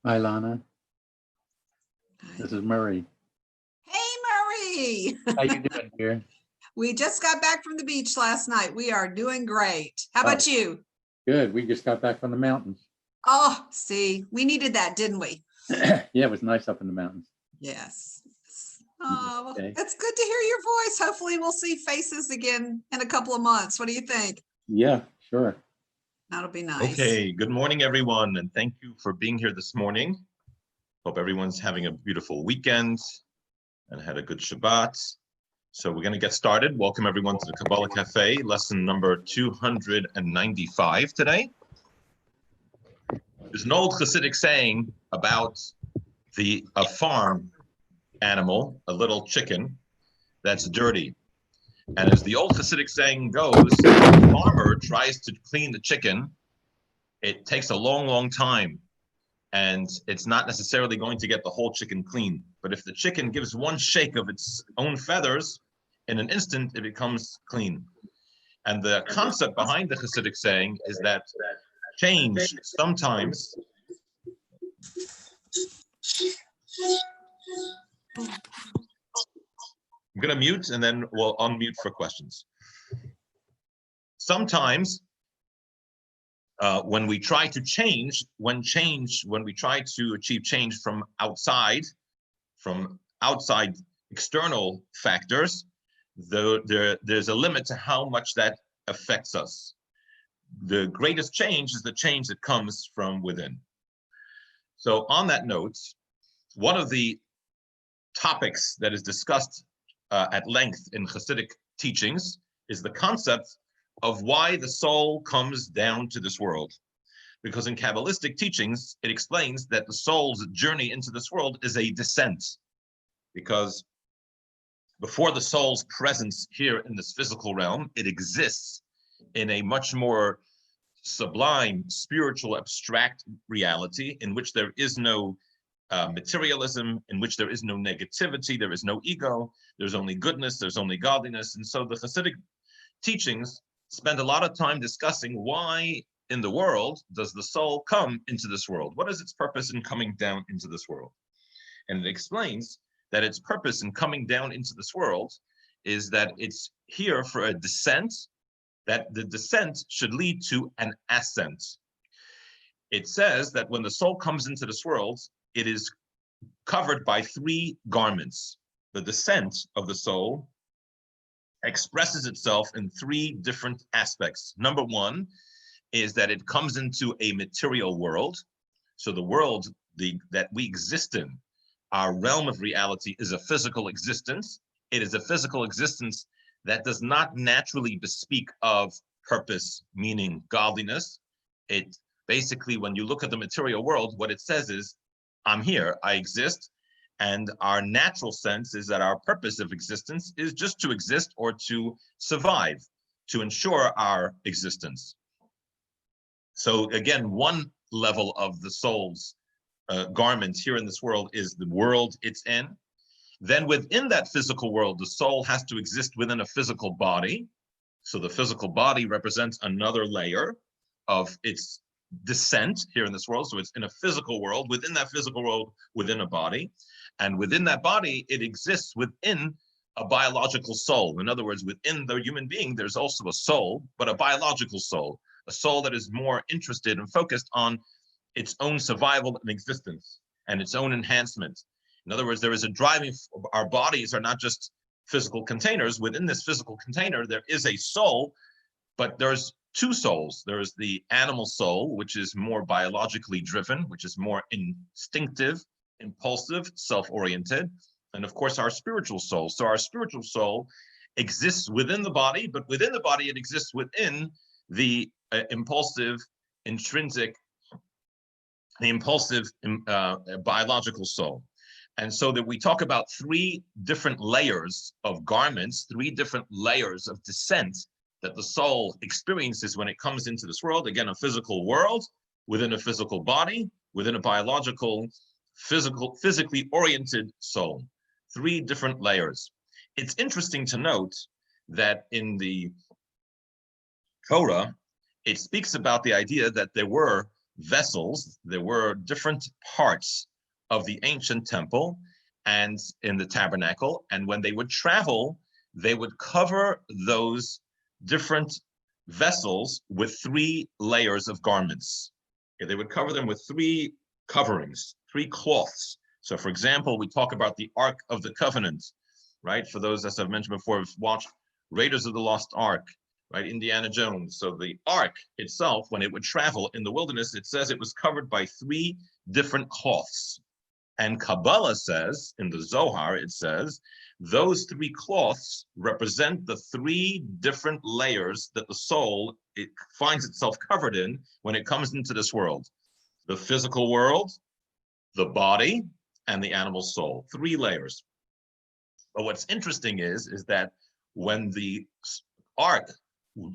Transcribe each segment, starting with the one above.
Hi, Lana. This is Murray. Hey, Murray. How you doing, dear? We just got back from the beach last night. We are doing great. How about you? Good. We just got back from the mountains. Oh, see, we needed that, didn't we? Yeah, it was nice up in the mountains. Yes. Oh, Okay. it's good to hear your voice. Hopefully we'll see faces again in a couple of months. What do you think? Yeah, sure. That'll be nice. Okay, good morning, everyone, and thank you for being here this morning. Hope everyone's having a beautiful weekend and had a good Shabbat. So we're going to get started. Welcome, everyone, to the Kabbalah Cafe, lesson number 295 today. There's an old Hasidic saying about a farm animal, a little chicken, that's dirty. And as the old Hasidic saying goes, if the farmer tries to clean the chicken, it takes a long, long time. And it's not necessarily going to get the whole chicken clean. But if the chicken gives one shake of its own feathers, in an instant, it becomes clean. And the concept behind the Hasidic saying is that change sometimes I'm going to mute and then we'll unmute for questions. Sometimes when we try to change, when we try to achieve change from outside external factors, there's a limit to how much that affects us. The greatest change is the change that comes from within. So on that note, one of the topics that is discussed at length in Hasidic teachings is the concept of why the soul comes down to this world. Because in Kabbalistic teachings, it explains that the soul's journey into this world is a descent. Because before the soul's presence here in this physical realm, it exists in a much more sublime, spiritual, abstract reality in which there is no materialism, in which there is no negativity, there is no ego, there's only goodness, there's only godliness. And so the Hasidic teachings spend a lot of time discussing why in the world does the soul come into this world? What is its purpose in coming down into this world? And it explains that its purpose in coming down into this world is that it's here for a descent, that the descent should lead to an ascent. It says that when the soul comes into this world, it is covered by three garments. The descent of the soul expresses itself in three different aspects. Number one is that it comes into a material world. So the world that we exist in, our realm of reality, is a physical existence. It is a physical existence that does not naturally bespeak of purpose, meaning godliness. It basically, when you look at the material world, what it says is, I'm here, I exist. And our natural sense is that our purpose of existence is just to exist or to survive, to ensure our existence. So again, one level of the soul's garment here in this world is the world it's in. Then within that physical world, the soul has to exist within a physical body. So the physical body represents another layer of its descent here in this world. So it's in a physical world, within that physical world, within a body. And within that body, it exists within a biological soul. In other words, within the human being, there's also a soul, but a biological soul, a soul that is more interested and focused on its own survival and existence and its own enhancement. In other words, there is a driving, our bodies are not just physical containers. Within this physical container, there is a soul, but there's two souls. There is the animal soul, which is more biologically driven, which is more instinctive, impulsive, self-oriented, and of course our spiritual soul. So our spiritual soul exists within the body, but within the body it exists within the impulsive biological soul. And so that we talk about three different layers of garments, three different layers of descent that the soul experiences when it comes into this world. Again, a physical world within a physical body, within a biological, physically oriented soul. Three different layers. It's interesting to note that in the Torah, it speaks about the idea that there were vessels. There were different parts of the ancient temple and in the tabernacle. And when they would travel, they would cover those different vessels with 3 layers of garments. Okay, they would cover them with 3 coverings, 3 cloths. So for example, we talk about the Ark of the Covenant, right? For those, as I've mentioned before, have watched Raiders of the Lost Ark, right? Indiana Jones. So the Ark itself, when it would travel in the wilderness, it says it was covered by 3 different cloths. And Kabbalah says, in the Zohar, it says, those 3 cloths represent the 3 different layers that the soul it finds itself covered in when it comes into this world. The physical world, the body, and the animal soul. 3 layers. But what's interesting is that when the ark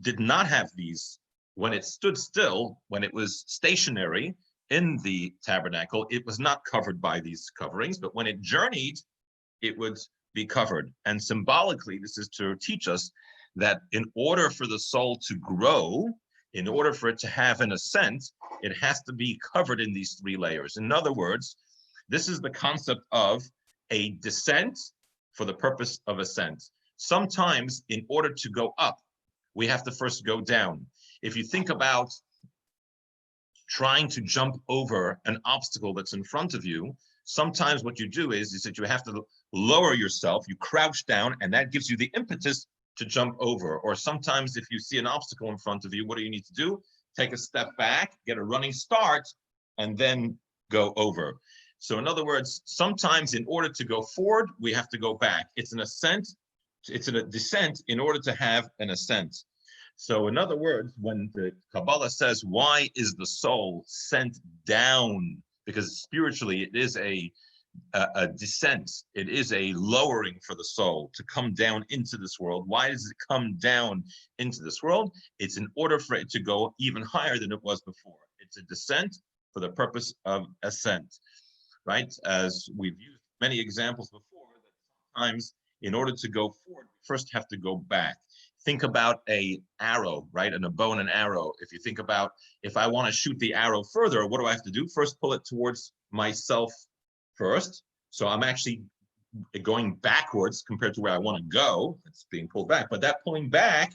did not have these, when it stood still, when it was stationary in the tabernacle, it was not covered by these coverings, but when it journeyed, it would be covered. And symbolically, this is to teach us that in order for the soul to grow, in order for it to have an ascent, it has to be covered in these 3 layers. In other words, this is the concept of a descent for the purpose of ascent. Sometimes in order to go up, we have to first go down. If you think about trying to jump over an obstacle that's in front of you, sometimes what you do is that you have to lower yourself, you crouch down, and that gives you the impetus to jump over. Or sometimes if you see an obstacle in front of you, what do you need to do? Take a step back, get a running start, and then go over. So in other words, sometimes in order to go forward, we have to go back. It's an ascent, it's a descent in order to have an ascent. So in other words, when the Kabbalah says, why is the soul sent down? Because spiritually, it is a descent. It is a lowering for the soul to come down into this world. Why does it come down into this world? It's in order for it to go even higher than it was before. It's a descent for the purpose of ascent, right? As we've used many examples before, that sometimes in order to go forward, we first have to go back. Think about an arrow, right? And a bow and an arrow. If you think about, if I want to shoot the arrow further, what do I have to do? First, pull it towards myself first. So I'm actually going backwards compared to where I want to go. It's being pulled back. But that pulling back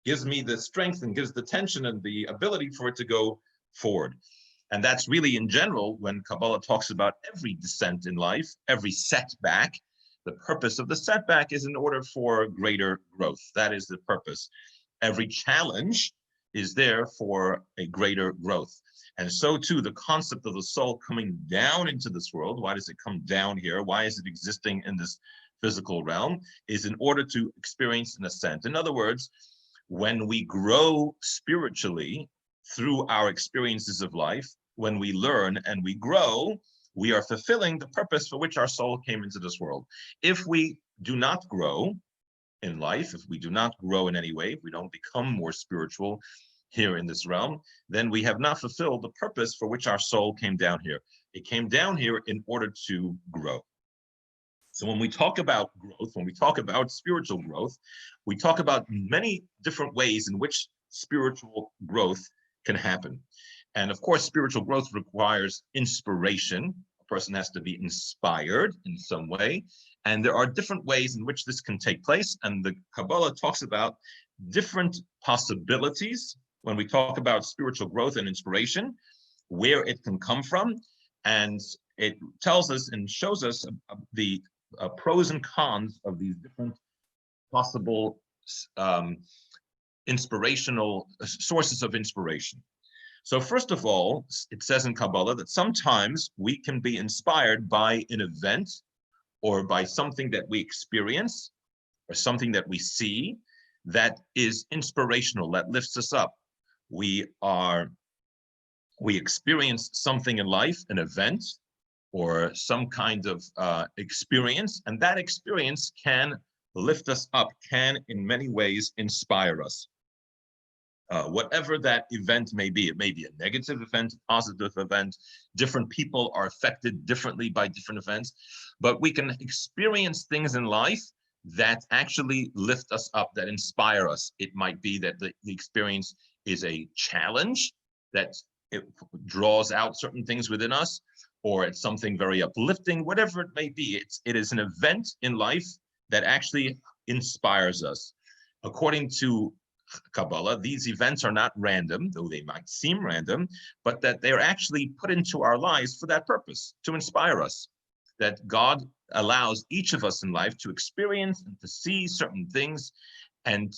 gives me the strength and gives the tension and the ability for it to go forward. And that's really in general, when Kabbalah talks about every descent in life, every setback, the purpose of the setback is in order for greater growth. That is the purpose. Every challenge is there for a greater growth. And so too, the concept of the soul coming down into this world, why does it come down here? Why is it existing in this physical realm? Is in order to experience an ascent. In other words, when we grow spiritually through our experiences of life, when we learn and we grow, we are fulfilling the purpose for which our soul came into this world. If we do not grow in life, if we do not grow in any way, if we don't become more spiritual here in this realm, then we have not fulfilled the purpose for which our soul came down here. It came down here in order to grow. So when we talk about growth, when we talk about spiritual growth, we talk about many different ways in which spiritual growth can happen. And of course, spiritual growth requires inspiration. A person has to be inspired in some way. And there are different ways in which this can take place. And the Kabbalah talks about different possibilities when we talk about spiritual growth and inspiration, where it can come from. And it tells us and shows us the pros and cons of these different possible inspirational sources of inspiration. So first of all, it says in Kabbalah that sometimes we can be inspired by an event or by something that we experience or something that we see that is inspirational, that lifts us up. We experience something in life, an event or some kind of experience, and that experience can lift us up, can in many ways inspire us. Whatever that event may be, it may be a negative event, a positive event. Different people are affected differently by different events, but we can experience things in life that actually lift us up, that inspire us. It might be that the experience is a challenge that it draws out certain things within us, or it's something very uplifting, whatever it may be. It is an event in life that actually inspires us. According to Kabbalah, these events are not random, though they might seem random, but that they're actually put into our lives for that purpose, to inspire us. That God allows each of us in life to experience and to see certain things, and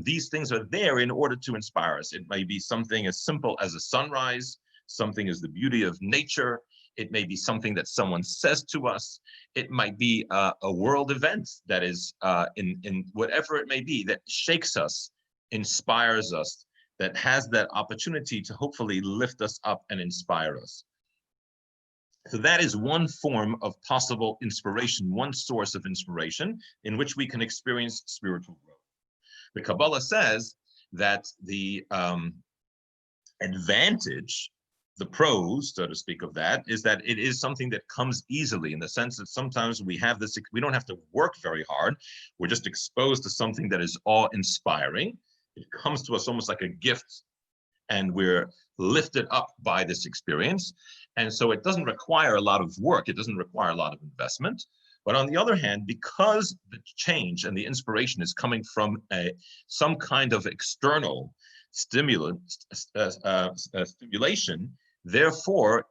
these things are there in order to inspire us. It may be something as simple as a sunrise, something as the beauty of nature. It may be something that someone says to us. It might be a world event that is in whatever it may be, that shakes us, inspires us, that has that opportunity to hopefully lift us up and inspire us. So that is one form of possible inspiration, one source of inspiration in which we can experience spiritual growth. The Kabbalah says that the advantage, the pros, so to speak, of that is that it is something that comes easily, in the sense that sometimes we have this, we don't have to work very hard. We're just exposed to something that is awe-inspiring. It comes to us almost like a gift, and we're lifted up by this experience. And so it doesn't require a lot of work. It doesn't require a lot of investment. But on the other hand, because the change and the inspiration is coming from some kind of external stimulation, therefore,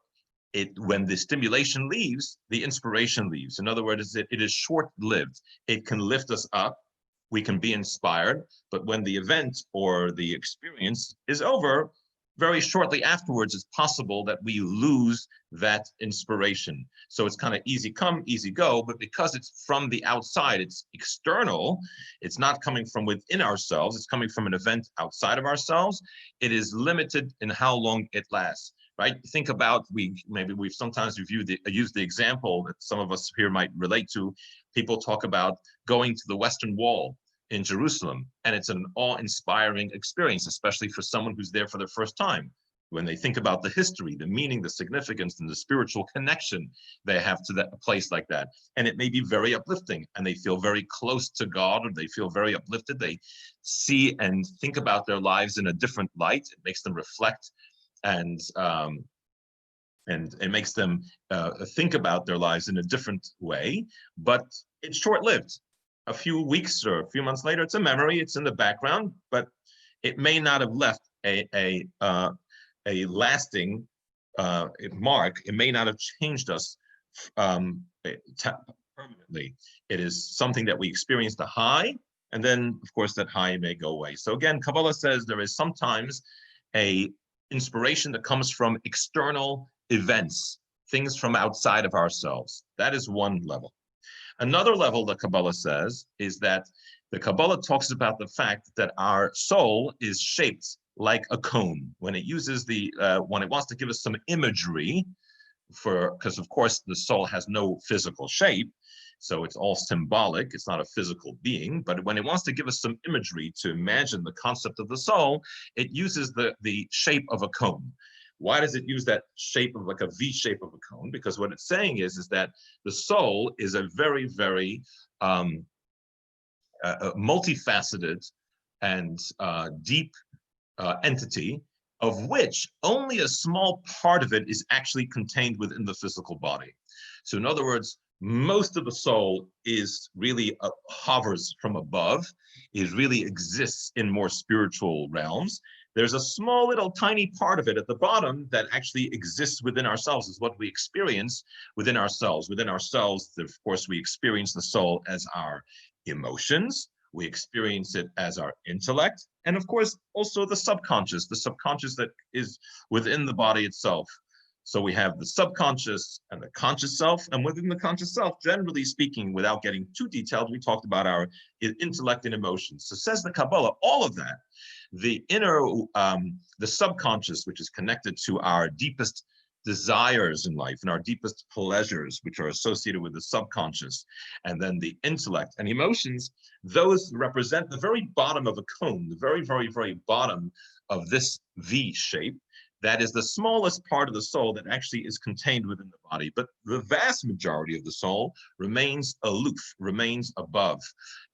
when the stimulation leaves, the inspiration leaves. In other words, it is short-lived. It can lift us up. We can be inspired. But when the event or the experience is over, very shortly afterwards, it's possible that we lose that inspiration. So it's kind of easy come, easy go, but because it's from the outside, it's external, it's not coming from within ourselves, it's coming from an event outside of ourselves, it is limited in how long it lasts, right? Think about, we've sometimes used the example that some of us here might relate to. People talk about going to the Western Wall in Jerusalem, and it's an awe-inspiring experience, especially for someone who's there for the first time. When they think about the history, the meaning, the significance, and the spiritual connection they have to that place like that. And it may be very uplifting, and they feel very close to God, or they feel very uplifted. They see and think about their lives in a different light. It makes them reflect, and it makes them think about their lives in a different way, but it's short-lived. A few weeks or a few months later, it's a memory, it's in the background, but it may not have left a lasting mark. It may not have changed us permanently. It is something that we experienced a high, and then of course that high may go away. So again, Kabbalah says there is sometimes a inspiration that comes from external events, things from outside of ourselves. That is one level. Another level, the Kabbalah says, is that the Kabbalah talks about the fact that our soul is shaped like a cone. When it uses when it wants to give us some imagery, because of course the soul has no physical shape, so it's all symbolic, it's not a physical being, but when it wants to give us some imagery to imagine the concept of the soul, it uses the shape of a cone. Why does it use that shape of like a V shape of a cone? Because what it's saying is that the soul is a very, very multifaceted and deep entity, of which only a small part of it is actually contained within the physical body. So in other words, most of the soul is really hovers from above, it really exists in more spiritual realms. There's a small little tiny part of it at the bottom that actually exists within ourselves, is what we experience within ourselves. Within ourselves, of course, we experience the soul as our emotions, we experience it as our intellect, and of course, also the subconscious that is within the body itself. So we have the subconscious and the conscious self, and within the conscious self, generally speaking, without getting too detailed, we talked about our intellect and emotions. So says the Kabbalah, all of that, the inner, the subconscious, which is connected to our deepest desires in life and our deepest pleasures, which are associated with the subconscious, and then the intellect and emotions, those represent the very bottom of a cone, the very, very, very bottom of this V shape. That is the smallest part of the soul that actually is contained within the body. But the vast majority of the soul remains aloof, remains above,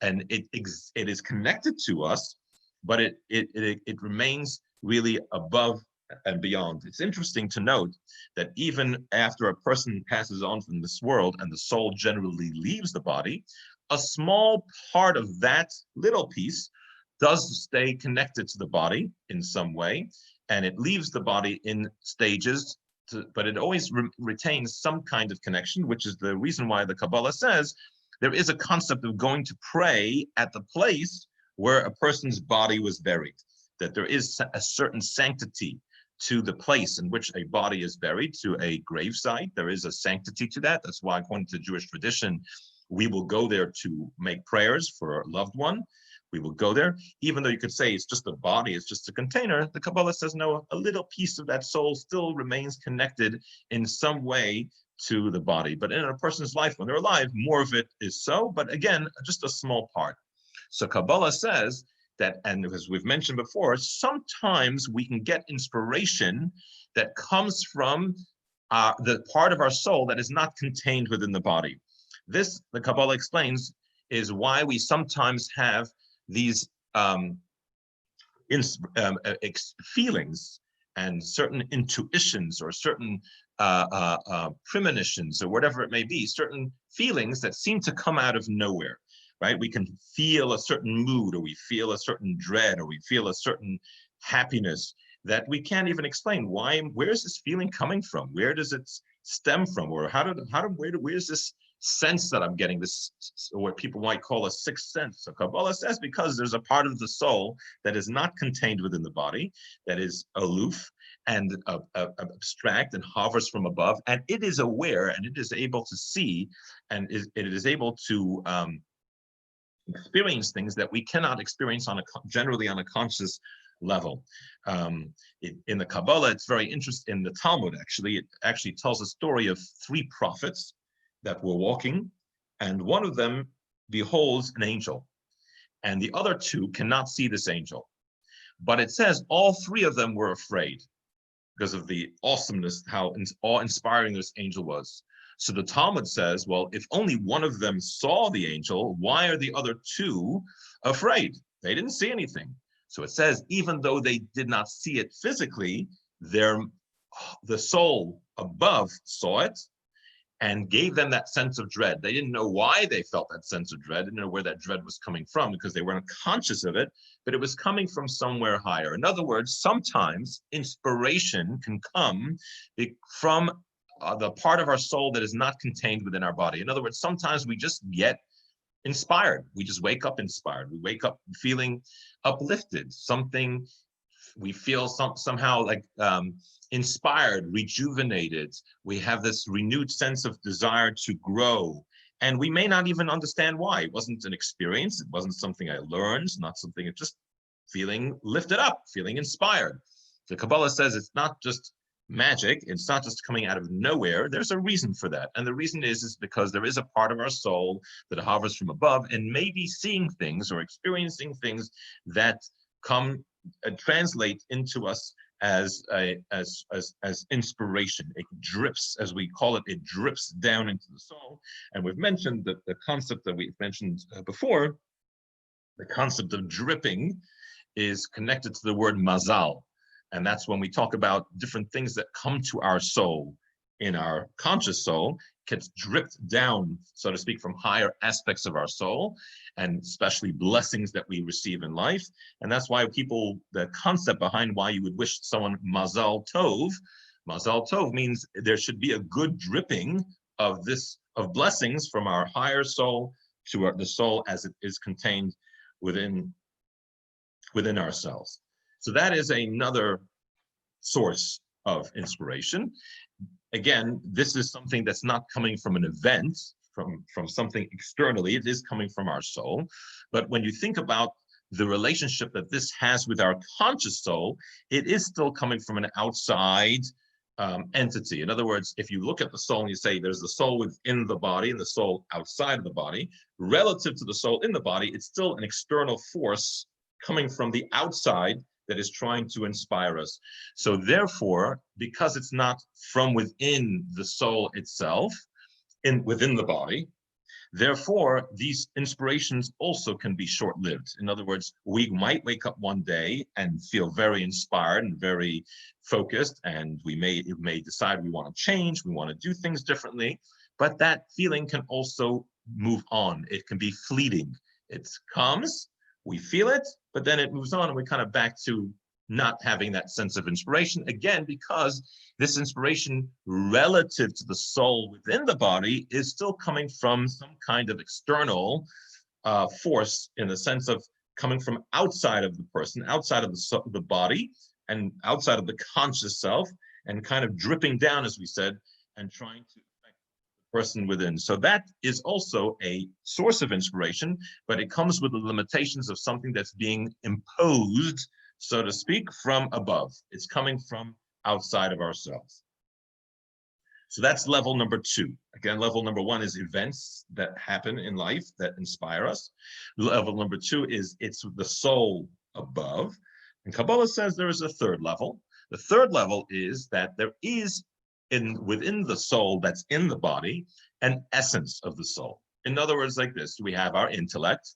and it is connected to us, but it remains really above and beyond. It's interesting to note that even after a person passes on from this world and the soul generally leaves the body, a small part of that little piece does stay connected to the body in some way, and it leaves the body in stages, but it always retains some kind of connection, which is the reason why the Kabbalah says there is a concept of going to pray at the place where a person's body was buried, that there is a certain sanctity to the place in which a body is buried, to a gravesite. There is a sanctity to that. That's why, according to Jewish tradition, we will go there to make prayers for a loved one. We will go there, even though you could say it's just a body, it's just a container. The Kabbalah says, no, a little piece of that soul still remains connected in some way to the body. But in a person's life, when they're alive, more of it is so, but again, just a small part. So Kabbalah says that, and as we've mentioned before, sometimes we can get inspiration that comes from the part of our soul that is not contained within the body. This, the Kabbalah explains, is why we sometimes have these feelings and certain intuitions or certain premonitions or whatever it may be, certain feelings that seem to come out of nowhere, right? We can feel a certain mood, or we feel a certain dread, or we feel a certain happiness that we can't even explain. Where is this feeling coming from? Where does it stem from? Or where's this sense that I'm getting, this, what people might call a sixth sense? So Kabbalah says because there's a part of the soul that is not contained within the body, that is aloof and abstract and hovers from above, and it is aware and it is able to see, and it is able to experience things that we cannot experience generally on a conscious level. In the Kabbalah, it's very interesting. In the Talmud, it actually tells a story of 3 prophets that were walking, and one of them beholds an angel, and the other 2 cannot see this angel. But it says all 3 of them were afraid because of the awesomeness, how awe-inspiring this angel was. So the Talmud says, well, if only one of them saw the angel, why are the other 2 afraid? They didn't see anything. So it says, even though they did not see it physically, the soul above saw it and gave them that sense of dread. They didn't know why they felt that sense of dread, didn't know where that dread was coming from because they weren't conscious of it, but it was coming from somewhere higher. In other words, sometimes inspiration can come from the part of our soul that is not contained within our body. In other words, sometimes we just get inspired. We just wake up inspired. We wake up feeling uplifted. We feel somehow like inspired, rejuvenated. We have this renewed sense of desire to grow. And we may not even understand why. It wasn't an experience. It wasn't something I learned, not something, it's just feeling lifted up, feeling inspired. The Kabbalah says it's not just magic. It's not just coming out of nowhere. There's a reason for that. And the reason is because there is a part of our soul that hovers from above and maybe seeing things or experiencing things that come translate into us as inspiration. It drips, as we call it, it drips down into the soul. And we've mentioned that the concept that we've mentioned before, the concept of dripping is connected to the word mazal. And that's when we talk about different things that come to our soul, in our conscious soul, gets dripped down, so to speak, from higher aspects of our soul, and especially blessings that we receive in life. And that's why the concept behind why you would wish someone mazal tov means there should be a good dripping of blessings from our higher soul to the soul as it is contained within ourselves. So that is another source of inspiration. Again, this is something that's not coming from an event, from something externally. It is coming from our soul. But when you think about the relationship that this has with our conscious soul, it is still coming from an outside entity. In other words, if you look at the soul and you say there's the soul within the body and the soul outside of the body, relative to the soul in the body, it's still an external force coming from the outside that is trying to inspire us. So therefore, because it's not from within the soul itself, within the body, Therefore, these inspirations also can be short-lived. In other words, we might wake up one day and feel very inspired and very focused, and we may decide we want to change, we want to do things differently, but that feeling can also move on. It can be fleeting. It comes, we feel it, but then it moves on, and we're kind of back to not having that sense of inspiration again, because this inspiration relative to the soul within the body is still coming from some kind of external force, in the sense of coming from outside of the person, outside of the body, and outside of the conscious self, and kind of dripping down, as we said, and trying to affect the person within. So that is also a source of inspiration, but it comes with the limitations of something that's being imposed, so to speak, from above. It's coming from outside of ourselves. So that's level number 2. Again, level number 1 is events that happen in life that inspire us. Level number 2 is it's the soul above. And Kabbalah says there is a third level. The third level is that there is within the soul that's in the body an essence of the soul. In other words, like this, we have our intellect,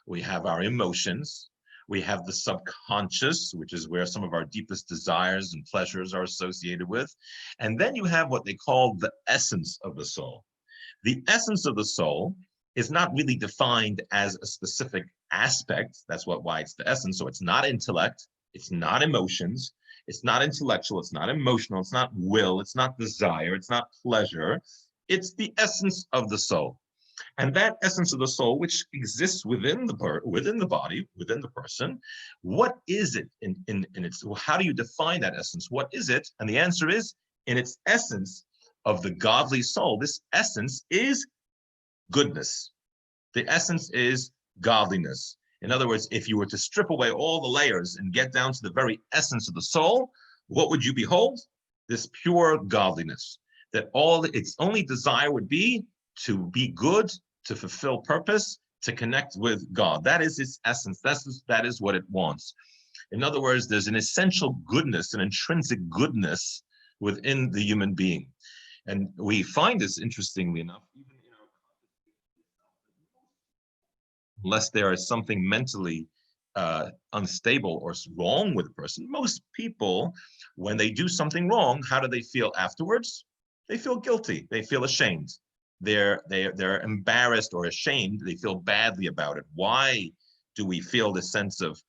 we have our emotions, we have the subconscious, which is where some of our deepest desires and pleasures are associated with. And then you have what they call the essence of the soul. The essence of the soul is not really defined as a specific aspect. That's why it's the essence. So it's not intellect, it's not emotions, it's not intellectual, it's not emotional, it's not will, it's not desire, it's not pleasure. It's the essence of the soul. And that essence of the soul, which exists within the body, within the person, what is it in its, how do you define that essence? What is it? And the answer is, in its essence of the godly soul, this essence is goodness. The essence is godliness. In other words, if you were to strip away all the layers and get down to the very essence of the soul, what would you behold? This pure godliness, that its only desire would be to be good, to fulfill purpose, to connect with God. That is its essence. That is what it wants. In other words, there's an essential goodness, an intrinsic goodness within the human being. And we find this, interestingly enough, even in our, unless there is something mentally unstable or wrong with a person, most people, when they do something wrong, how do they feel afterwards? They feel guilty. They feel ashamed. They're embarrassed or ashamed. They feel badly about it. Why do we feel this sense of,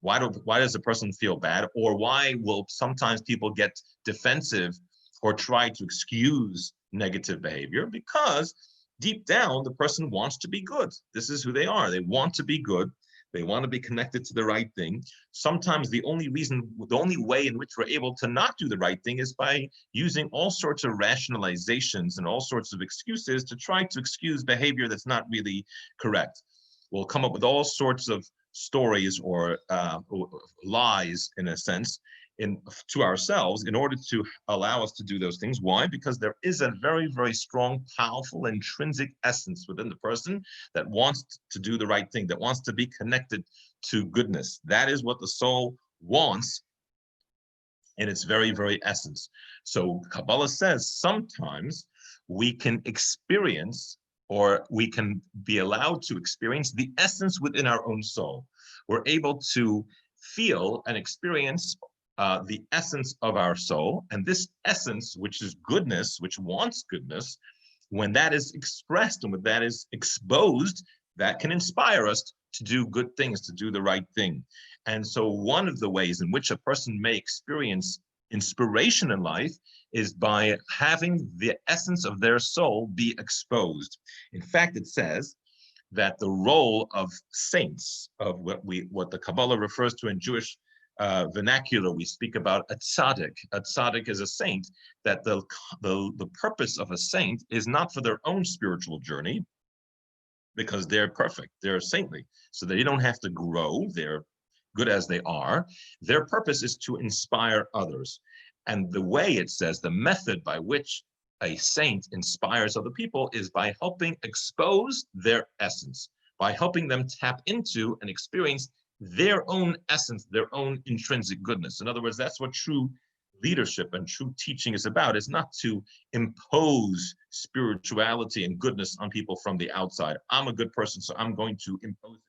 why does a person feel bad? Or why will sometimes people get defensive or try to excuse negative behavior? Because deep down, the person wants to be good. This is who they are. They want to be good. They want to be connected to the right thing. Sometimes the only way in which we're able to not do the right thing is by using all sorts of rationalizations and all sorts of excuses to try to excuse behavior that's not really correct. We'll come up with all sorts of stories or lies, in a sense, to ourselves in order to allow us to do those things. Why? Because there is a very, very strong, powerful, intrinsic essence within the person that wants to do the right thing, that wants to be connected to goodness. That is what the soul wants in its very, very essence. So Kabbalah says sometimes we can experience, or we can be allowed to experience, the essence within our own soul. We're able to feel and experience the essence of our soul, and this essence, which is goodness, which wants goodness, when that is expressed and when that is exposed, that can inspire us to do good things, to do the right thing. And so one of the ways in which a person may experience inspiration in life is by having the essence of their soul be exposed. In fact, it says that the role of saints, of what the Kabbalah refers to in Jewish vernacular, we speak about a tzaddik. A tzaddik is a saint, that the purpose of a saint is not for their own spiritual journey, because they're perfect, they're saintly, so they don't have to grow, they're good as they are. Their purpose is to inspire others. And the way, it says, the method by which a saint inspires other people is by helping expose their essence, by helping them tap into and experience their own essence, their own intrinsic goodness. In other words, that's what true leadership and true teaching is about is not to impose spirituality and goodness on people from the outside. I'm a good person, so I'm going to impose it.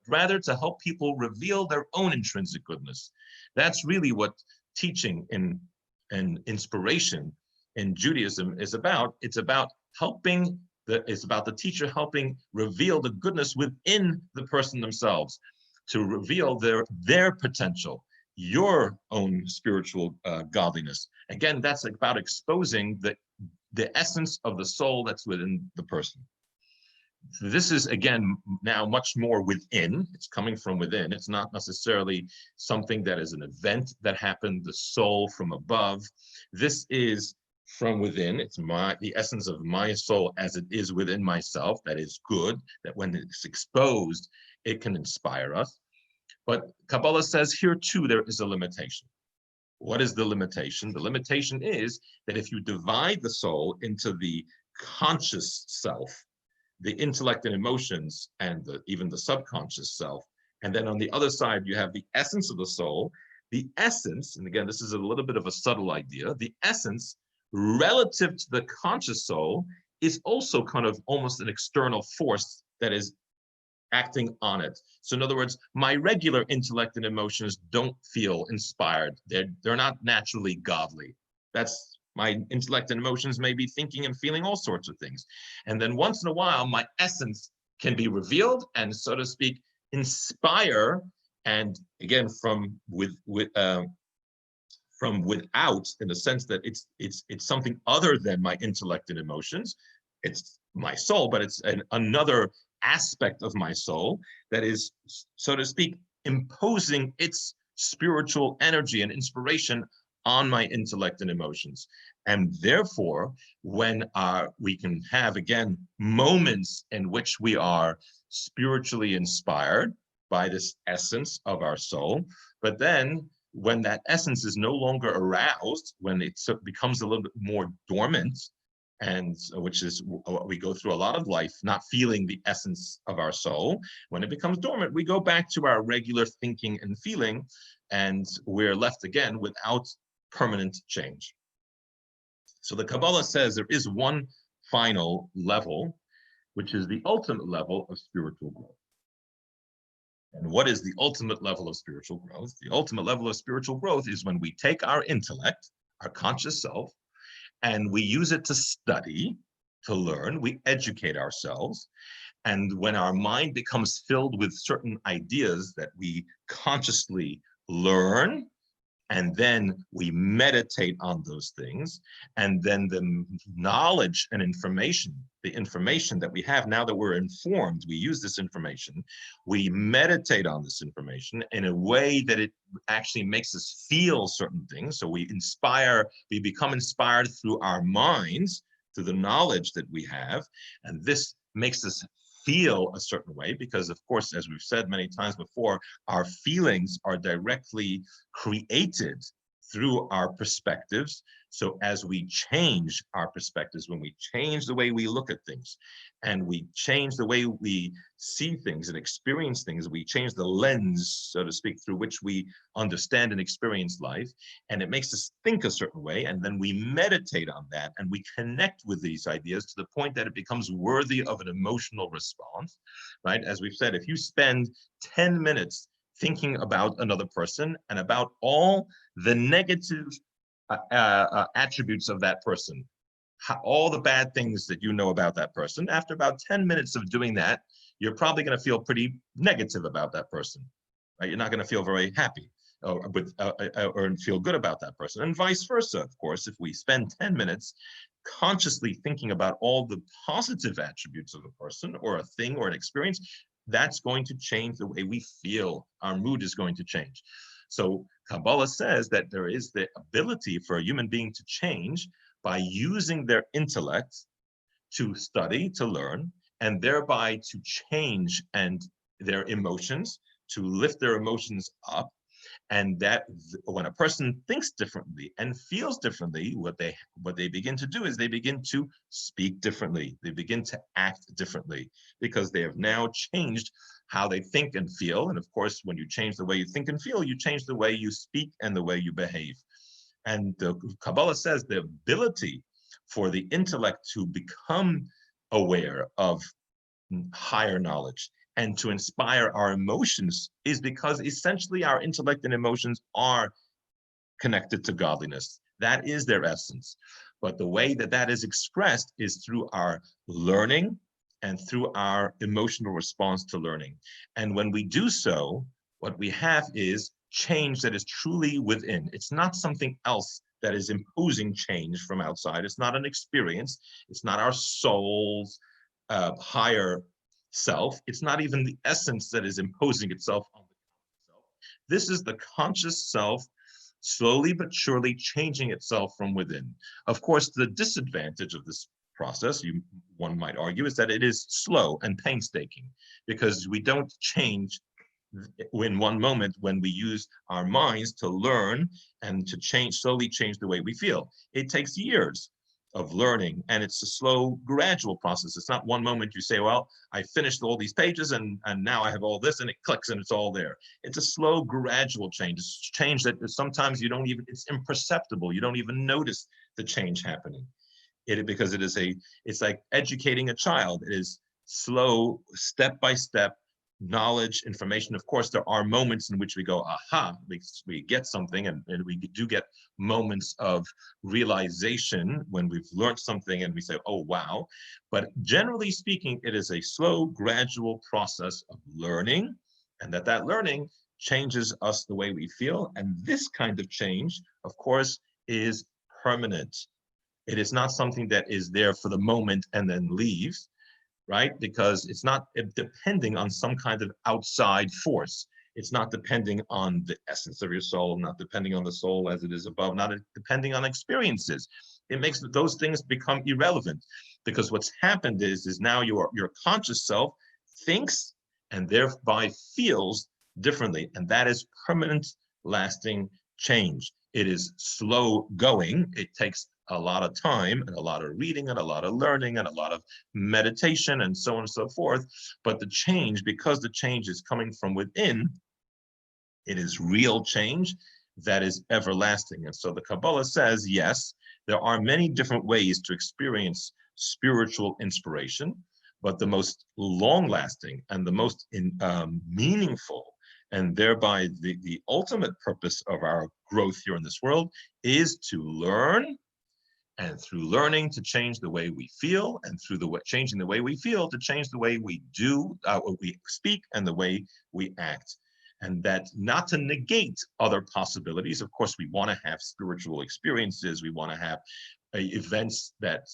Rather, to help people reveal their own intrinsic goodness. That's really what teaching and inspiration in Judaism is about. It's about helping, it's about the teacher helping reveal the goodness within the person themselves, to reveal their potential, your own spiritual godliness. Again, that's about exposing the essence of the soul that's within the person. This is, again, now much more within. It's coming from within. It's not necessarily something that is an event that happened, the soul from above. This is from within. It's the essence of my soul as it is within myself, that is good, that when it's exposed, it can inspire us. But Kabbalah says here too, there is a limitation. What is the limitation? The limitation is that if you divide the soul into the conscious self, the intellect and emotions, and even the subconscious self, and then on the other side, you have the essence of the soul, the essence, and again, this is a little bit of a subtle idea, the essence relative to the conscious soul is also kind of almost an external force that is acting on it. So in other words, my regular intellect and emotions don't feel inspired. They're not naturally godly. That's my intellect and emotions may be thinking and feeling all sorts of things. And then once in a while, my essence can be revealed and, so to speak, inspire. And again, from without, in the sense that it's something other than my intellect and emotions. It's my soul, but it's another aspect of my soul that is, so to speak, imposing its spiritual energy and inspiration on my intellect and emotions. And therefore, when we can have, again, moments in which we are spiritually inspired by this essence of our soul, but then when that essence is no longer aroused, when it becomes a little bit more dormant, and which is what we go through a lot of life, not feeling the essence of our soul. When it becomes dormant, we go back to our regular thinking and feeling, and we're left again without permanent change. So the Kabbalah says there is one final level, which is the ultimate level of spiritual growth. And what is the ultimate level of spiritual growth? The ultimate level of spiritual growth is when we take our intellect, our conscious self, and we use it to study, to learn, we educate ourselves. And when our mind becomes filled with certain ideas that we consciously learn, and then we meditate on those things, and then the knowledge and information, the information that we have now that we're informed, we use this information, we meditate on this information in a way that it actually makes us feel certain things. So we become inspired through our minds, through the knowledge that we have, and this makes us feel a certain way, because of course, as we've said many times before, our feelings are directly created through our perspectives. So as we change our perspectives, when we change the way we look at things, and we change the way we see things and experience things, we change the lens, so to speak, through which we understand and experience life, and it makes us think a certain way, and then we meditate on that, and we connect with these ideas to the point that it becomes worthy of an emotional response, right? As we've said, if you spend 10 minutes thinking about another person and about all the negative attributes of that person, all the bad things that you know about that person, after about 10 minutes of doing that, you're probably going to feel pretty negative about that person, right? You're not going to feel very happy or feel good about that person, and vice versa. Of course, if we spend 10 minutes consciously thinking about all the positive attributes of a person or a thing or an experience, that's going to change the way we feel. Our mood is going to change. So Kabbalah says that there is the ability for a human being to change by using their intellect to study, to learn, and thereby to change their emotions, to lift their emotions up. And that when a person thinks differently and feels differently, what they begin to do is they begin to speak differently. They begin to act differently because they have now changed how they think and feel. And of course, when you change the way you think and feel, you change the way you speak and the way you behave. And the Kabbalah says the ability for the intellect to become aware of higher knowledge and to inspire our emotions is because essentially our intellect and emotions are connected to godliness. That is their essence. But the way that that is expressed is through our learning and through our emotional response to learning. And when we do so, what we have is change that is truly within. It's not something else that is imposing change from outside. It's not an experience. It's not our soul's higher self. It's not even the essence that is imposing itself on the conscious self. This is the conscious self slowly but surely changing itself from within. Of course, the disadvantage of this process, one might argue, is that it is slow and painstaking because we don't change in one moment when we use our minds to learn and to slowly change the way we feel. It takes years of learning, and it's a slow, gradual process. It's not one moment you say, well, I finished all these pages and now I have all this, and it clicks and it's all there. It's a slow, gradual change. It's change that sometimes you don't even, it's imperceptible. You don't even notice the change happening. Because it's like educating a child. It is slow, step by step, knowledge, information. Of course, there are moments in which we go, aha, we get something, and we do get moments of realization when we've learned something and we say, oh, wow. But generally speaking, it is a slow, gradual process of learning, and that learning changes us the way we feel. And this kind of change, of course, is permanent. It is not something that is there for the moment and then leaves, right? Because it's not depending on some kind of outside force. It's not depending on the essence of your soul, not depending on the soul as it is above, not depending on experiences. It makes those things become irrelevant, because what's happened is now your conscious self thinks and thereby feels differently. And that is permanent, lasting change. It is slow going. It takes a lot of time and a lot of reading and a lot of learning and a lot of meditation and so on and so forth. But the change, because the change is coming from within, it is real change that is everlasting. And so the Kabbalah says, yes, there are many different ways to experience spiritual inspiration, but the most long-lasting and the most meaningful, and thereby the ultimate purpose of our growth here in this world, is to learn, and through learning to change the way we feel, and through changing the way we feel to change the way we do, what we speak, and the way we act. And that not to negate other possibilities. Of course, we want to have spiritual experiences. We want to have events that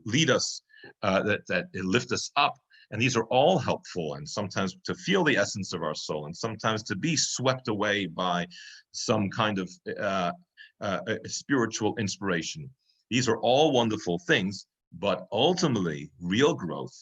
lead us, that lift us up. And these are all helpful, and sometimes to feel the essence of our soul, and sometimes to be swept away by some kind of spiritual inspiration. These are all wonderful things, but ultimately, real growth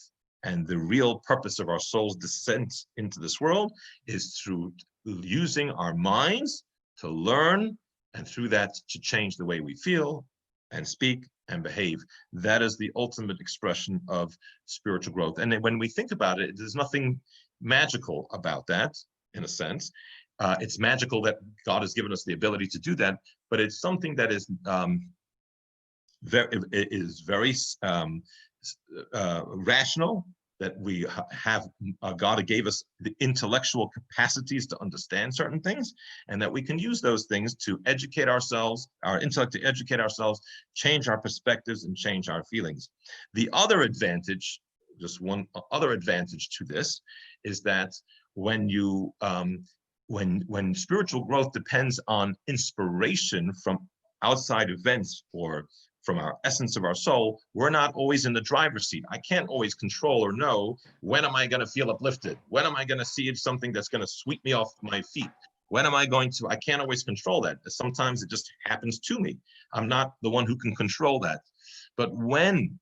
and the real purpose of our soul's descent into this world is through using our minds to learn, and through that to change the way we feel and speak and behave. That is the ultimate expression of spiritual growth. And when we think about it, there's nothing magical about that, in a sense. It's magical that God has given us the ability to do that, but it's something that is very rational, that we have, God gave us the intellectual capacities to understand certain things, and that we can use those things to educate ourselves, our intellect to educate ourselves, change our perspectives, and change our feelings. The other advantage, just one other advantage to this, is that when you, when spiritual growth depends on inspiration from outside events or from our essence of our soul, we're not always in the driver's seat. I can't always control or know, when am I going to feel uplifted? When am I going to see something that's going to sweep me off my feet? When am I going to, I can't always control that. Sometimes it just happens to me. I'm not the one who can control that. But when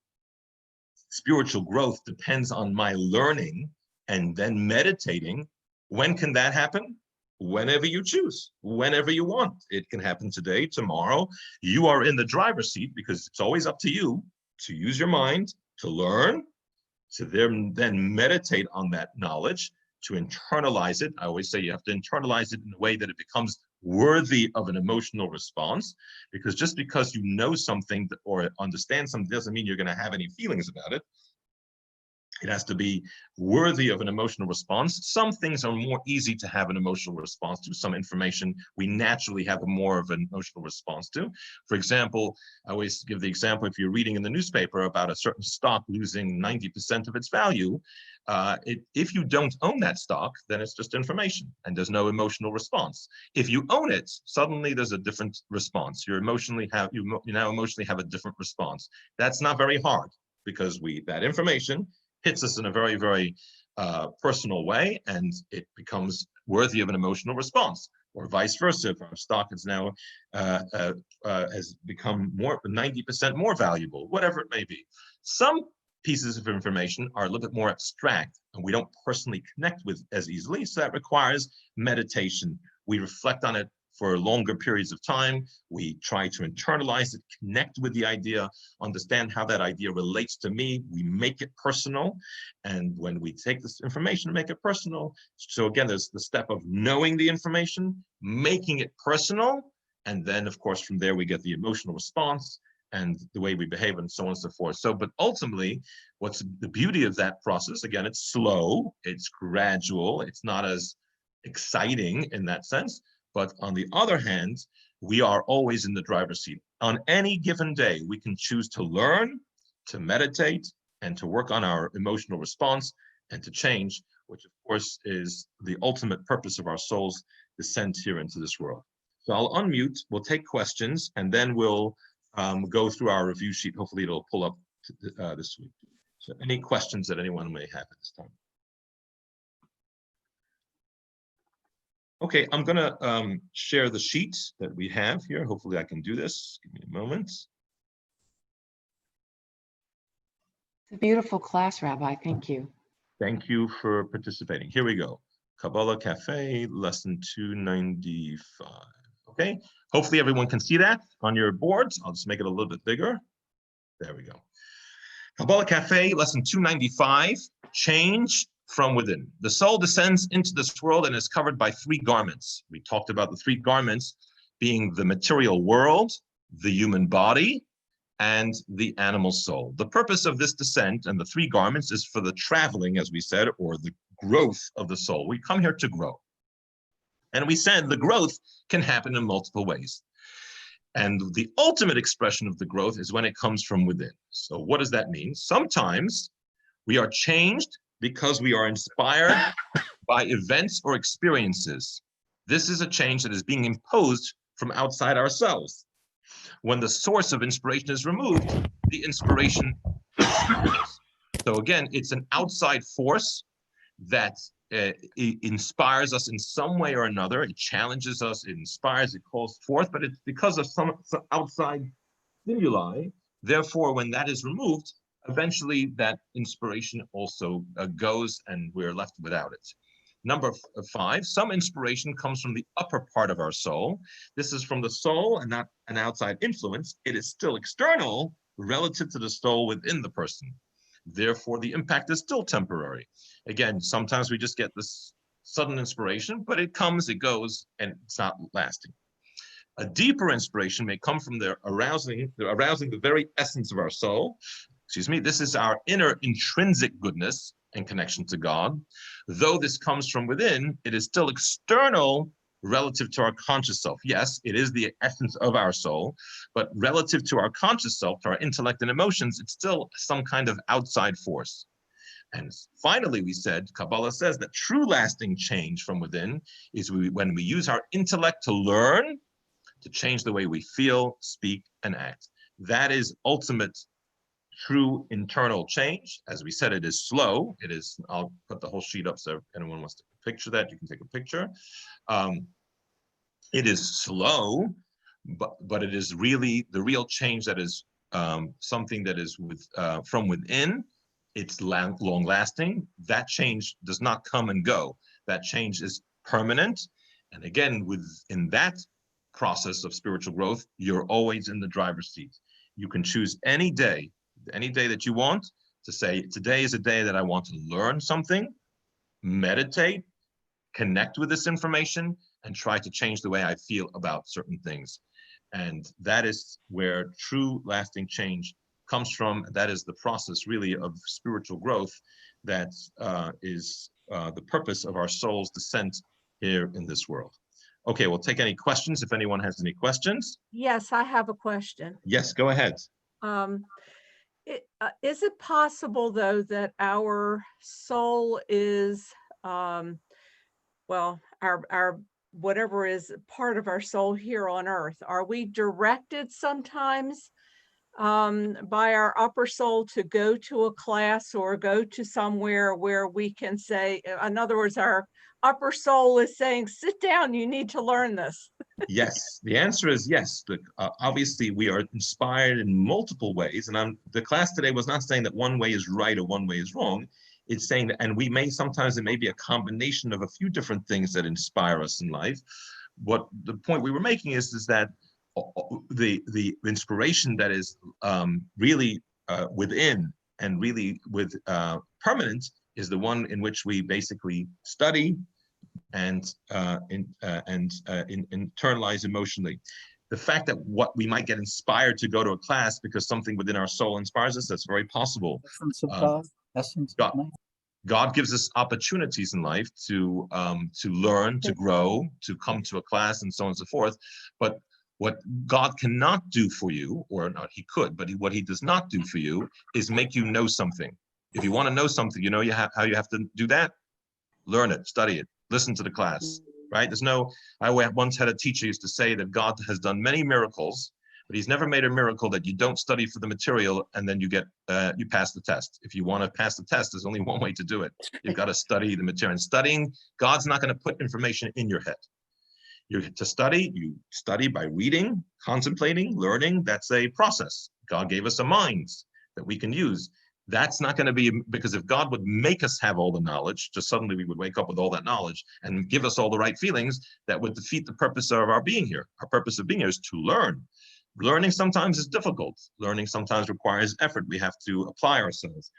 spiritual growth depends on my learning and then meditating, when can that happen? Whenever you choose, whenever you want. It can happen today, tomorrow. You are in the driver's seat, because it's always up to you to use your mind, to learn, to then meditate on that knowledge, to internalize it. I always say you have to internalize it in a way that it becomes worthy of an emotional response, because just because you know something or understand something doesn't mean you're going to have any feelings about it. It has to be worthy of an emotional response. Some things are more easy to have an emotional response to. Some information we naturally have more of an emotional response to. For example, I always give the example, if you're reading in the newspaper about a certain stock losing 90% of its value, if you don't own that stock, then it's just information and there's no emotional response. If you own it, suddenly there's a different response. You now emotionally have a different response. That's not very hard, because that information hits us in a very, very personal way, and it becomes worthy of an emotional response, or vice versa. If our stock is now has become 90% more valuable, whatever it may be. Some pieces of information are a little bit more abstract, and we don't personally connect with as easily, so that requires meditation. We reflect on it for longer periods of time. We try to internalize it, connect with the idea, understand how that idea relates to me. We make it personal. And when we take this information and make it personal, so again, there's the step of knowing the information, making it personal, and then of course from there we get the emotional response and the way we behave and so on and so forth. So, but ultimately, what's the beauty of that process? Again, it's slow, it's gradual, it's not as exciting in that sense. But on the other hand, we are always in the driver's seat. On any given day, we can choose to learn, to meditate, and to work on our emotional response and to change, which of course is the ultimate purpose of our soul's descent here into this world. So I'll unmute, we'll take questions, and then we'll go through our review sheet. Hopefully it'll pull up this week. So any questions that anyone may have at this time? Okay, I'm going to share the sheet that we have here. Hopefully I can do this. Give me a moment. It's a beautiful class, Rabbi. Thank you. Thank you for participating. Here we go. Kabbalah Cafe, lesson 295. Okay, hopefully everyone can see that on your boards. I'll just make it a little bit bigger. There we go. Kabbalah Cafe, lesson 295, change from within. The soul descends into this world and is covered by 3 garments. We talked about the 3 garments being the material world, the human body, and the animal soul. The purpose of this descent and the 3 garments is for the traveling, as we said, or the growth of the soul. We come here to grow. And we said the growth can happen in multiple ways. And the ultimate expression of the growth is when it comes from within. So what does that mean? Sometimes we are changed because we are inspired by events or experiences. This is a change that is being imposed from outside ourselves. When the source of inspiration is removed, the inspiration disappears. So again, it's an outside force that inspires us in some way or another. It challenges us, it inspires, it calls forth, but it's because of some outside stimuli. Therefore, when that is removed, eventually that inspiration also goes and we're left without it. Number 5, some inspiration comes from the upper part of our soul. This is from the soul and not an outside influence. It is still external relative to the soul within the person. Therefore, the impact is still temporary. Again, sometimes we just get this sudden inspiration, but it comes, it goes, and it's not lasting. A deeper inspiration may come from the arousing the very essence of our soul. Excuse me, this is our inner intrinsic goodness and connection to God. Though this comes from within, it is still external relative to our conscious self. Yes, it is the essence of our soul, but relative to our conscious self, to our intellect and emotions, it's still some kind of outside force. And finally, we said, Kabbalah says that true lasting change from within is when we use our intellect to learn, to change the way we feel, speak, and act. That is ultimate true internal change. As we said, it is slow. It is, I'll put the whole sheet up so if anyone wants to picture that, you can take a picture. It is slow, but it is really the real change that is something that is from within. It's long lasting. That change does not come and go. That change is permanent. And again, within that process of spiritual growth, you're always in the driver's seat. You can choose any day that you want to say, today is a day that I want to learn something, meditate, connect with this information, and try to change the way I feel about certain things. And that is where true lasting change comes from. That is the process really of spiritual growth that is the purpose of our soul's descent here in this world. Okay, we'll take any questions if anyone has any questions. Yes, I have a question. Yes, go ahead. Is it possible, though, that our soul is, well, our whatever is part of our soul here on earth, are we directed sometimes by our upper soul to go to a class or go to somewhere where we can say, in other words, our upper soul is saying, sit down, you need to learn this? Yes, the answer is yes. Obviously, we are inspired in multiple ways. And the class today was not saying that one way is right or one way is wrong. It's saying that, and sometimes it may be a combination of a few different things that inspire us in life. What the point we were making is that the inspiration that is really within and really permanent is the one in which we basically study and internalize emotionally. The fact that we might get inspired to go to a class because something within our soul inspires us, that's very possible. Essence of God, essence of man. God gives us opportunities in life to learn, to grow, to come to a class, and so on and so forth. But what God cannot do for you, or not, he could, but what he does not do for you is make you know something. If you want to know something, you know how you have to do that? Learn it, study it, listen to the class, right? I once had a teacher used to say that God has done many miracles, but he's never made a miracle that you don't study for the material and then you pass the test. If you want to pass the test, there's only one way to do it. You've got to study the material. And studying, God's not going to put information in your head. You study by reading, contemplating, learning. That's a process. God gave us a mind that we can use. That's not going to be, because if God would make us have all the knowledge, just suddenly we would wake up with all that knowledge and give us all the right feelings, that would defeat the purpose of our being here. Our purpose of being here is to learn. Learning sometimes is difficult. Learning sometimes requires effort. We have to apply ourselves.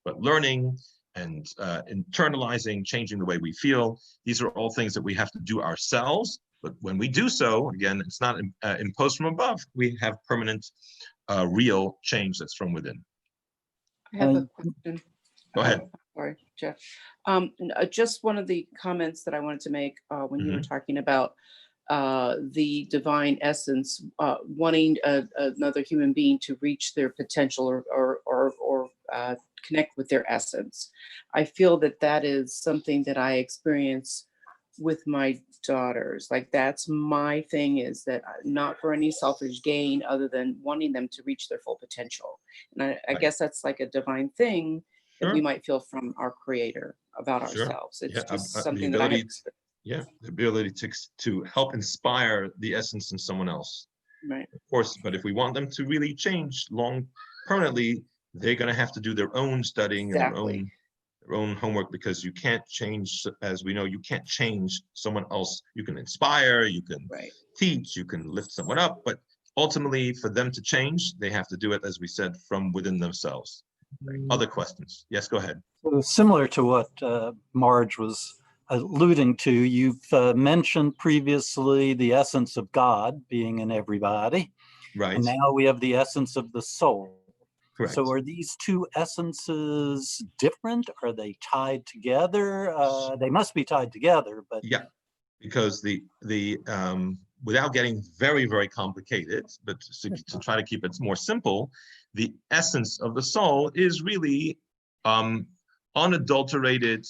But learning and internalizing, changing the way we feel, these are all things that we have to do ourselves. But when we do so, again, it's not imposed from above. We have permanent, real change that's from within. I have a question. Go ahead. Sorry, Jeff. Just one of the comments that I wanted to make when you were talking about the divine essence, wanting another human being to reach their potential or connect with their essence. I feel that is something that I experience with my daughters. Like, that's my thing, is that not for any selfish gain other than wanting them to reach their full potential. And I guess that's like a divine thing that we might feel from our creator about ourselves. It's just something that I the ability to help inspire the essence in someone else. Right. Of course, but if we want them to really change permanently, they're going to have to do their own studying and their own homework, because you can't change, as we know, you can't change someone else. You can inspire, you can teach, you can lift someone up, but ultimately for them to change, they have to do it, as we said, from within themselves. Other questions? Yes, go ahead. So similar to what Marge was alluding to, you've mentioned previously the essence of God being in everybody. Right. And now we have the essence of the soul. Correct. So are these two essences different? Are they tied together? They must be tied together, but yeah, because the without getting very, very complicated, but to try to keep it more simple, the essence of the soul is really unadulterated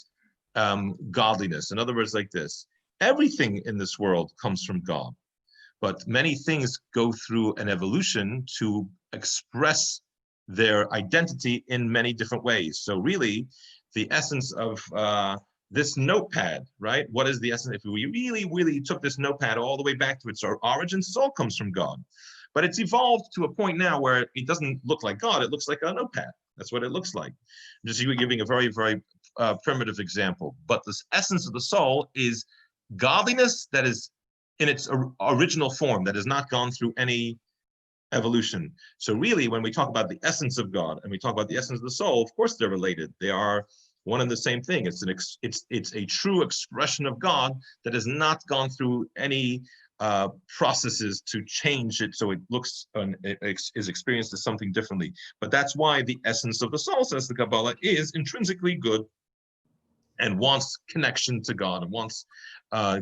godliness. In other words, like this: everything in this world comes from God, but many things go through an evolution to express their identity in many different ways. So really, the essence of this notepad, right? What is the essence? If we really, really took this notepad all the way back to its origins, it all comes from God. But it's evolved to a point now where it doesn't look like God, it looks like a notepad. That's what it looks like. I'm just giving a very, very primitive example. But this essence of the soul is godliness that is in its original form, that has not gone through any evolution. So really, when we talk about the essence of God and we talk about the essence of the soul, of course they're related. They are one and the same thing. It's a true expression of God that has not gone through any processes to change it so it looks and is experienced as something differently. But that's why the essence of the soul, says the Kabbalah, is intrinsically good and wants connection to God and wants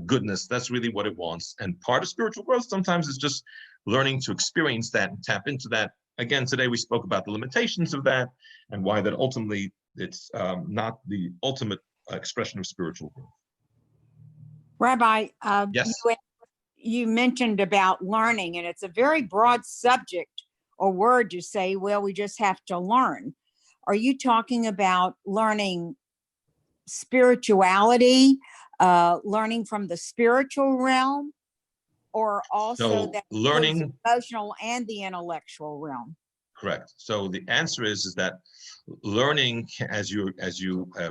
goodness. That's really what it wants. And part of spiritual growth sometimes is just learning to experience that and tap into that. Again, today we spoke about the limitations of that and why that ultimately it's not the ultimate expression of spiritual growth. Rabbi, Yes. you mentioned about learning, and it's a very broad subject or word to say, well, we just have to learn. Are you talking about learning spirituality, learning from the spiritual realm, or also So that learning, includes the emotional and the intellectual realm? correct. So the answer is that learning, as you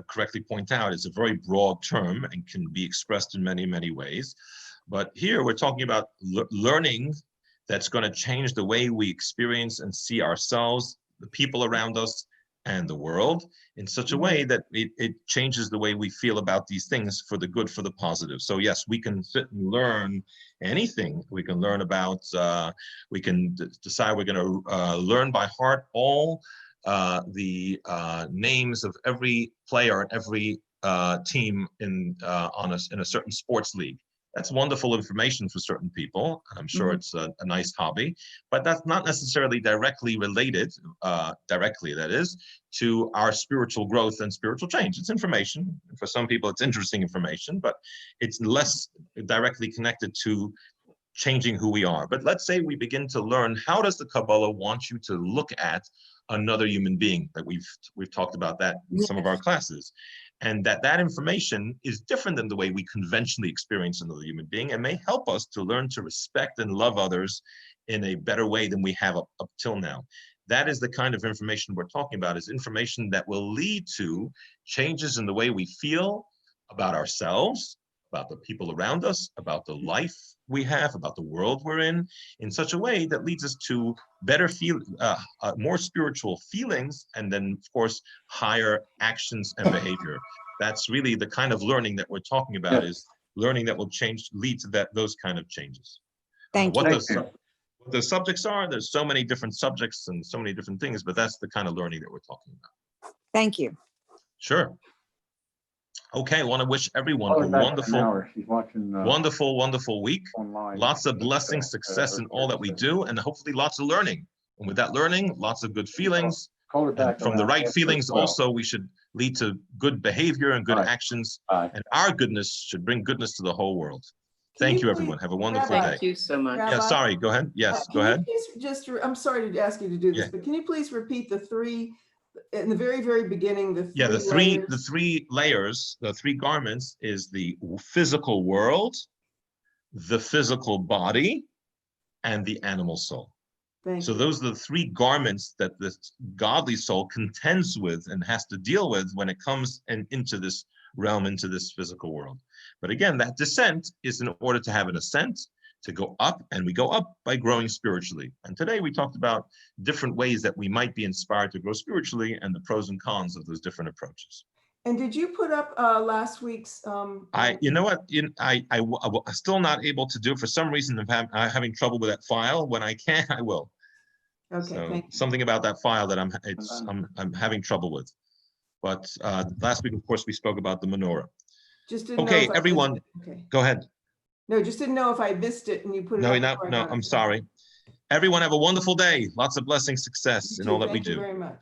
correctly point out, is a very broad term and can be expressed in many, many ways. But here we're talking about learning that's going to change the way we experience and see ourselves, the people around us, and the world in such a way that it changes the way we feel about these things for the good, for the positive. So yes, we can sit and learn anything. We can learn about, we can decide we're going to learn by heart all the names of every player and every team in a certain sports league. That's wonderful information for certain people. I'm sure it's a nice hobby, but that's not necessarily directly related, that is, to our spiritual growth and spiritual change. It's information. For some people, it's interesting information, but it's less directly connected to changing who we are. But let's say we begin to learn, how does the Kabbalah want you to look at another human being? That we've talked about that in some of our classes. And that information is different than the way we conventionally experience another human being, and may help us to learn to respect and love others in a better way than we have up till now. That is the kind of information we're talking about, is information that will lead to changes in the way we feel about ourselves, about the people around us, about the life we have, about the world we're in such a way that leads us to better more spiritual feelings, and then of course higher actions and behavior. That's really the kind of learning that we're talking about, is learning that will lead to those kind of changes. Thank you. What the subjects are, there's so many different subjects and so many different things, but that's the kind of learning that we're talking about. Thank you. Sure. Okay, I want to wish everyone a wonderful week. Lots of blessings, success in all that we do, and hopefully lots of learning. And with that learning, lots of good feelings. And from the right feelings also, we should lead to good behavior and good actions. And our goodness should bring goodness to the whole world. Thank you, everyone. Have a wonderful day. Thank you so much. Yeah, sorry, go ahead. Yes, go ahead. I'm sorry to ask you to do this, Yeah. but can you please repeat the three, in the very, very beginning, the three layers, the three garments is the physical world, the physical body, and the animal soul. So those are the three garments that the godly soul contends with and has to deal with when it comes into this realm, into this physical world. But again, that descent is in order to have an ascent, to go up, and we go up by growing spiritually. And today we talked about different ways that we might be inspired to grow spiritually and the pros and cons of those different approaches. And did you put up last week's? You know what? I'm still not able to do it. For some reason, I'm having trouble with that file. When I can, I will. Okay. So something about that file that I'm having trouble with. But last week, of course, we spoke about the menorah. Just didn't know Okay, if I everyone, missed it. Okay. go ahead. No, just didn't know if I missed it and you put it up. No, I'm sorry. Everyone have a wonderful day. Lots of blessings, success in all that we do. Thank you very much.